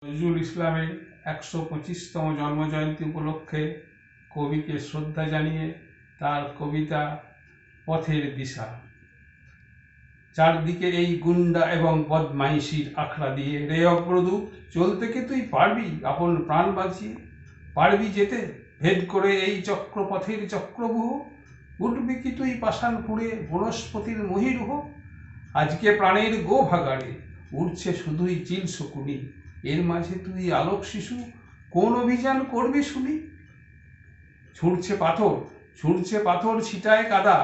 নজরুল ইসলামের ১২৫তম জন্মজয়ন্তী উপলক্ষে কবিকে শ্রদ্ধা জানিয়ে তার কবিতা পথের দিশা। চারদিকে এই গুন্ডা এবং বদমাইশির আখড়া দিয়ে, রে অগ্রদূত চলতে কে তুই পারবি আপন প্রাণ বাঁচিয়ে? পারবি যেতে ভেদ করে এই চক্রপথের চক্রবুহ? উঠবি কি তুই পাষাণ পুড়ে বনস্পতির মহীরুহ? আজকে প্রাণের গো ভাগাড়ে উঠছে শুধুই চিল শকুনি, এর মাঝে তুই আলোক শিশু কোন অভিযান করবি শুনি? ছুঁড়ছে পাথর ছিটায় কাদা,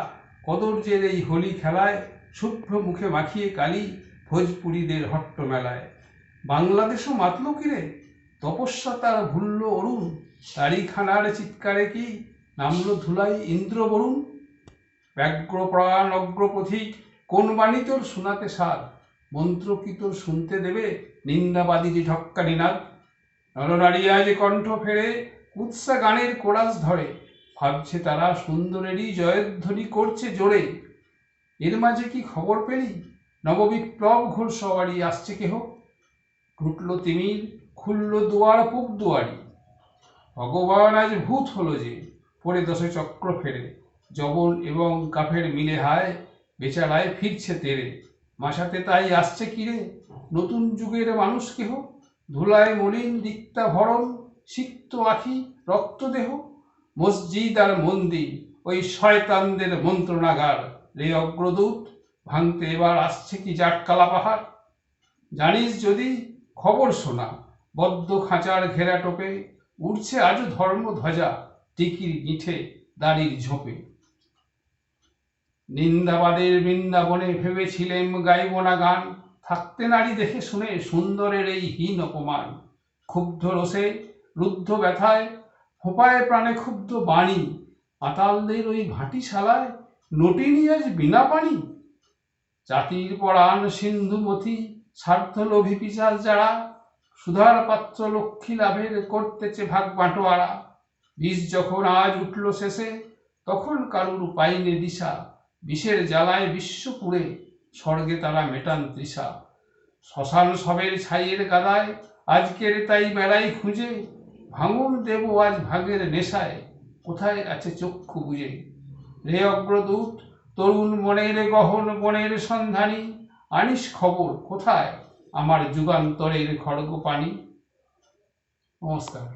কদর্যের এই হোলি খেলায় শুভ্র মুখে মাখিয়ে কালি ভোজপুরীদের হট্ট মেলায়। বাংলাদেশও মাতল কিরে, তপস্যা তার ভুলল অরুণ, তারই খানার চিৎকারে কি নামলো ধুলাই ইন্দ্র বরুণ? ব্যগ্রপ্রাণ অগ্রপথিক কোন বাণী তোর শোনাতে সাধ, মন্ত্র কি তোর শুনতে দেবে নিন্দাবাদীর ঢক্কা নিনাদ? নরনারী আজ কণ্ঠ ফেরে কুৎসা গানের কোরাস ধরে, ভাবছে তারা সুন্দরেরই জয়ধ্বনি করছে জোরে। এর মাঝে কি খবর পেলি নববিপ্লব ঘোর সওয়ারি আসছে কেহ? ঘুটল তিমির খুলল দুয়ার পূব দুয়ারি, ভগবান আজ ভূত হলো যে পড়ে দশে চক্র ফেরে। যবন এবং কাফের মিলে হায় বেচারায় ফিরছে তেরে, মাসাতে তাই আসছে কিরে নতুন যুগের মানুষ কেহ? ধুলায় মলিন দিক্তা ভরণ, সিক্ত আখি রক্তদেহ, মসজিদ আর মন্দির ওই শয়তানদের মন্ত্রণাগার। রে অগ্রদূত ভাঙতে এবার আসছে কি জাটকালা পাহাড়? জানিস যদি খবর শোনা, বদ্ধ খাঁচার ঘেরা টোপে উঠছে আজও ধর্ম ধ্বজা টিকির গিঠে দাড়ির ঝোপে। নিন্দাবাদের বৃন্দাবনে ভেবেছিলেম গাইব না গান, থাকতে নারী দেখে শুনে সুন্দরের এই হীন অপমান। ক্ষুব্ধ রোষে রুদ্ধ ব্যথায় ফোঁপায় প্রাণে ক্ষুব্ধ বাণী, আতালদের ওই ভাটিশালায় নটিনি আজ বিনা পানি। জাতির পরাণ সিন্ধুমতি স্বার্থলোভী পিশাচ যারা, সুধার পাত্র লক্ষ্মী লাভের করতেছে ভাগ বাঁটোয়ারা। বিষ যখন আজ উঠল শেষে তখন কারুর পাইনে দিশা, বিষের জ্বালায় বিশ্ব পুড়ে স্বর্গে তারা মেটান তৃষা। শ্মশান সবের ছাইয়ের গাদায় আজকের তাই বেড়াই খুঁজে, ভাঙন দেব আজ ভাগের নেশায় কোথায় আছে চক্ষু বুঝে। রে অগ্রদূত তরুণ মনের গহন বনের সন্ধানী, আনিস খবর কোথায় আমার যুগান্তরের খড়গ পানি? নমস্কার।